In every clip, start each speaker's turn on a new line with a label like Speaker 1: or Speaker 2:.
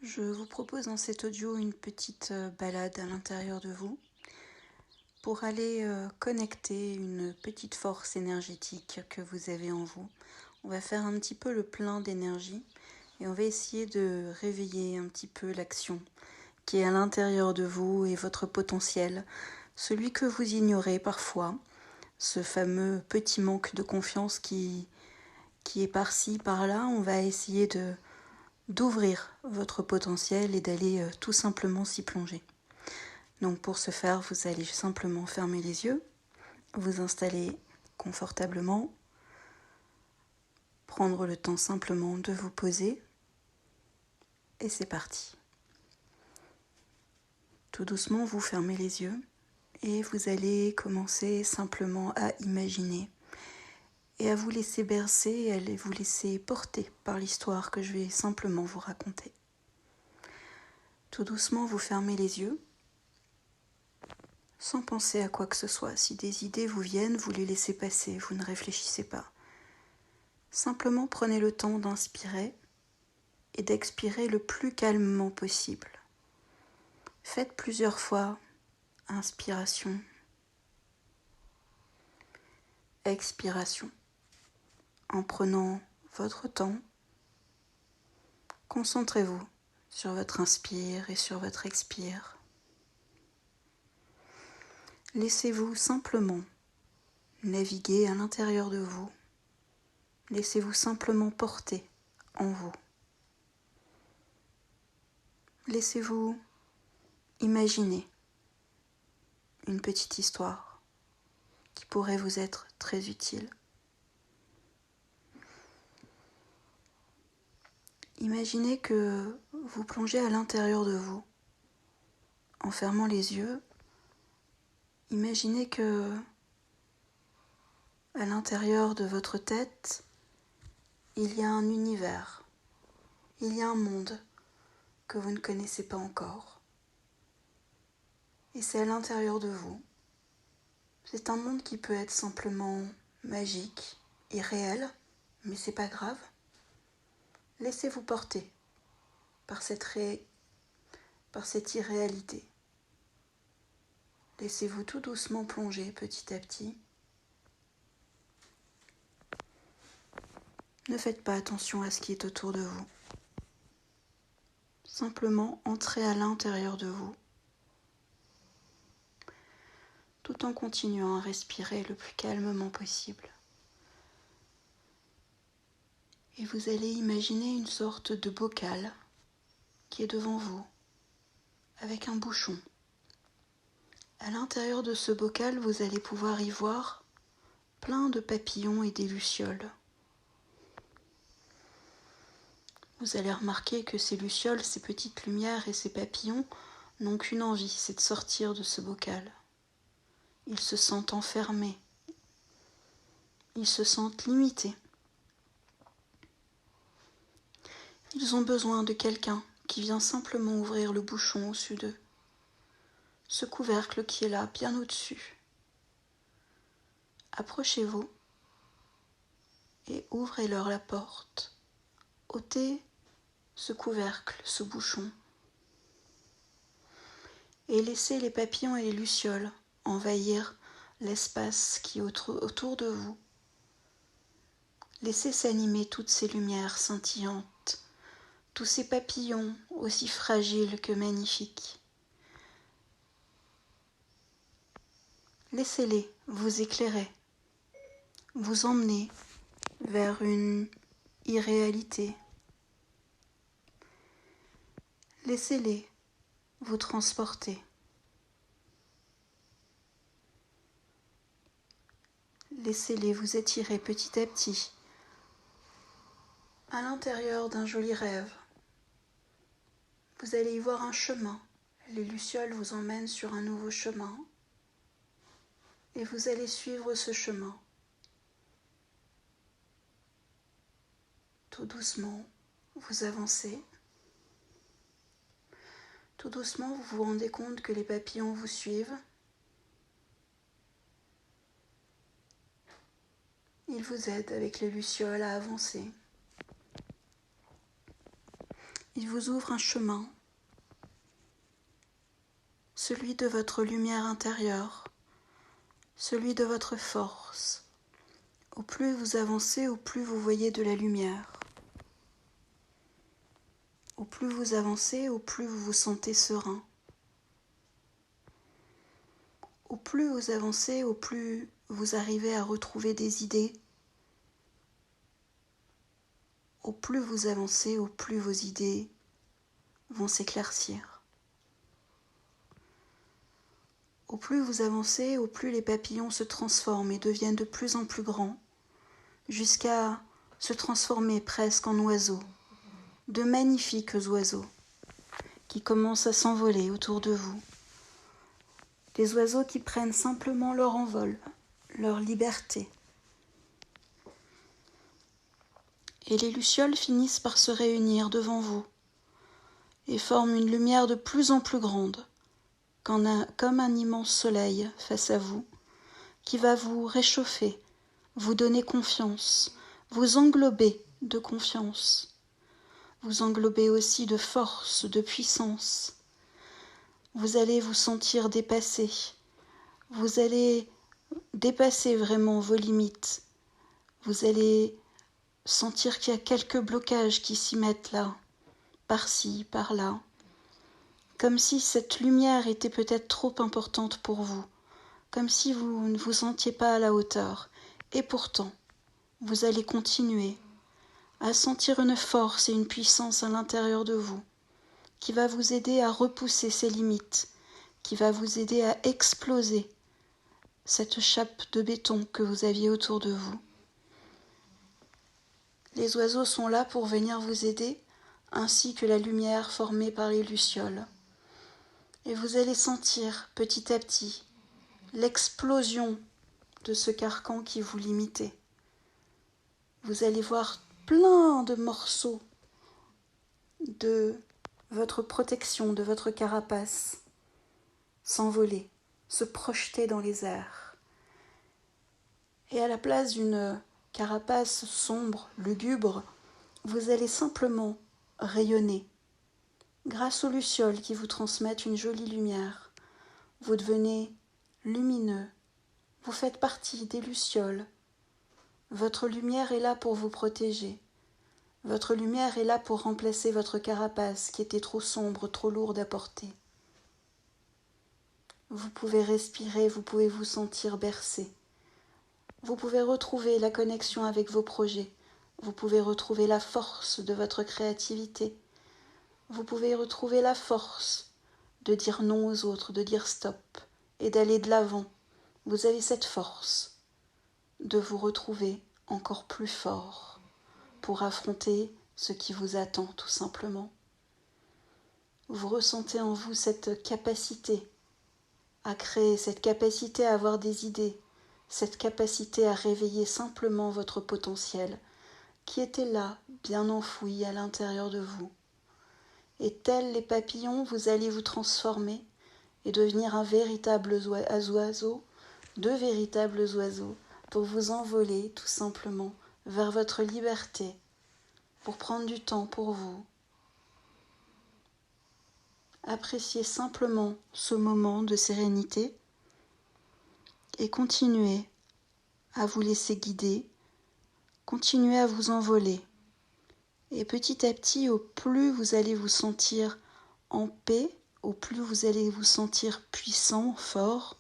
Speaker 1: Je vous propose dans cet audio une petite balade à l'intérieur de vous pour aller connecter une petite force énergétique que vous avez en vous. On va faire un petit peu le plein d'énergie et on va essayer de réveiller un petit peu l'action qui est à l'intérieur de vous et votre potentiel, celui que vous ignorez parfois, ce fameux petit manque de confiance qui est par-ci, par-là. On va essayer d'ouvrir votre potentiel et d'aller tout simplement s'y plonger. Donc pour ce faire, vous allez simplement fermer les yeux, vous installer confortablement, prendre le temps simplement de vous poser et c'est parti. Tout doucement, vous fermez les yeux et vous allez commencer simplement à imaginer et à vous laisser bercer et à vous laisser porter par l'histoire que je vais simplement vous raconter. Tout doucement, vous fermez les yeux sans penser à quoi que ce soit. Si des idées vous viennent, vous les laissez passer, vous ne réfléchissez pas. Simplement prenez le temps d'inspirer et d'expirer le plus calmement possible. Faites plusieurs fois inspiration, expiration. En prenant votre temps, concentrez-vous sur votre inspire et sur votre expire. Laissez-vous simplement naviguer à l'intérieur de vous. Laissez-vous simplement porter en vous. Laissez-vous imaginer une petite histoire qui pourrait vous être très utile. Imaginez que vous plongez à l'intérieur de vous. En fermant les yeux, imaginez que à l'intérieur de votre tête, il y a un univers, il y a un monde que vous ne connaissez pas encore. Et c'est à l'intérieur de vous. C'est un monde qui peut être simplement magique, irréel, mais c'est pas grave. Laissez-vous porter par cette irréalité. Laissez-vous tout doucement plonger petit à petit. Ne faites pas attention à ce qui est autour de vous. Simplement entrez à l'intérieur de vous, tout en continuant à respirer le plus calmement possible. Et vous allez imaginer une sorte de bocal qui est devant vous, avec un bouchon. À l'intérieur de ce bocal, vous allez pouvoir y voir plein de papillons et des lucioles. Vous allez remarquer que ces lucioles, ces petites lumières et ces papillons n'ont qu'une envie, c'est de sortir de ce bocal. Ils se sentent enfermés. Ils se sentent limités. Ils ont besoin de quelqu'un qui vient simplement ouvrir le bouchon au-dessus d'eux. Ce couvercle qui est là, bien au-dessus. Approchez-vous et ouvrez-leur la porte. Ôtez ce couvercle, ce bouchon. Et laissez les papillons et les lucioles envahir l'espace qui est autour de vous. Laissez s'animer toutes ces lumières scintillantes, tous ces papillons aussi fragiles que magnifiques. Laissez-les vous éclairer, vous emmener vers une irréalité. Laissez-les vous transporter. Laissez-les vous étirer petit à petit à l'intérieur d'un joli rêve. Vous allez y voir un chemin. Les lucioles vous emmènent sur un nouveau chemin. Et vous allez suivre ce chemin. Tout doucement, vous avancez. Tout doucement, vous vous rendez compte que les papillons vous suivent. Ils vous aident avec les lucioles à avancer. il vous ouvre un chemin, celui de votre lumière intérieure, celui de votre force. Au plus vous avancez, au plus vous voyez de la lumière. Au plus vous avancez, au plus vous vous sentez serein. Au plus vous avancez, au plus vous arrivez à retrouver des idées. Au plus vous avancez, au plus vos idées vont s'éclaircir. Au plus vous avancez, au plus les papillons se transforment et deviennent de plus en plus grands, jusqu'à se transformer presque en oiseaux, de magnifiques oiseaux qui commencent à s'envoler autour de vous. Des oiseaux qui prennent simplement leur envol, leur liberté. Et les lucioles finissent par se réunir devant vous et forment une lumière de plus en plus grande, comme un immense soleil face à vous, qui va vous réchauffer, vous donner confiance, vous englober de confiance, vous englober aussi de force, de puissance. Vous allez vous sentir dépassé, vous allez dépasser vraiment vos limites, vous allez sentir qu'il y a quelques blocages qui s'y mettent là, par-ci, par-là, comme si cette lumière était peut-être trop importante pour vous, comme si vous ne vous sentiez pas à la hauteur. Et pourtant, vous allez continuer à sentir une force et une puissance à l'intérieur de vous, qui va vous aider à repousser ces limites, qui va vous aider à exploser cette chape de béton que vous aviez autour de vous. Les oiseaux sont là pour venir vous aider, ainsi que la lumière formée par les lucioles. Et vous allez sentir petit à petit l'explosion de ce carcan qui vous limitait. Vous allez voir plein de morceaux de votre protection, de votre carapace s'envoler, se projeter dans les airs. Et à la place d'une carapace sombre, lugubre, vous allez simplement rayonner. Grâce aux lucioles qui vous transmettent une jolie lumière, vous devenez lumineux. Vous faites partie des lucioles. Votre lumière est là pour vous protéger. Votre lumière est là pour remplacer votre carapace qui était trop sombre, trop lourde à porter. Vous pouvez respirer, vous pouvez vous sentir bercé. Vous pouvez retrouver la connexion avec vos projets. Vous pouvez retrouver la force de votre créativité. Vous pouvez retrouver la force de dire non aux autres, de dire stop et d'aller de l'avant. Vous avez cette force de vous retrouver encore plus fort pour affronter ce qui vous attend tout simplement. Vous ressentez en vous cette capacité à créer, cette capacité à avoir des idées, cette capacité à réveiller simplement votre potentiel qui était là, bien enfoui à l'intérieur de vous. Et tels les papillons, vous allez vous transformer et devenir un véritable oiseau, deux véritables oiseaux, pour vous envoler tout simplement vers votre liberté, pour prendre du temps pour vous. Appréciez simplement ce moment de sérénité et continuez à vous laisser guider, continuez à vous envoler. Et petit à petit, au plus vous allez vous sentir en paix, au plus vous allez vous sentir puissant, fort,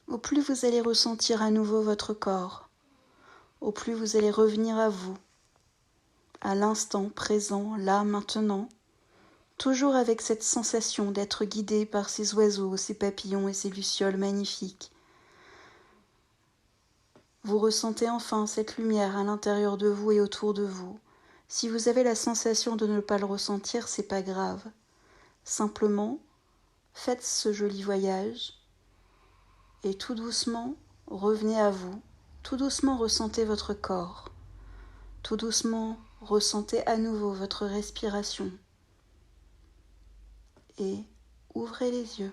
Speaker 1: au plus vous allez ressentir à nouveau votre corps, au plus vous allez revenir à vous, à l'instant présent, là, maintenant, toujours avec cette sensation d'être guidé par ces oiseaux, ces papillons et ces lucioles magnifiques. Vous ressentez enfin cette lumière à l'intérieur de vous et autour de vous. Si vous avez la sensation de ne pas le ressentir, c'est pas grave. Simplement, faites ce joli voyage et tout doucement, revenez à vous. Tout doucement, ressentez votre corps. Tout doucement, ressentez à nouveau votre respiration. Et ouvrez les yeux.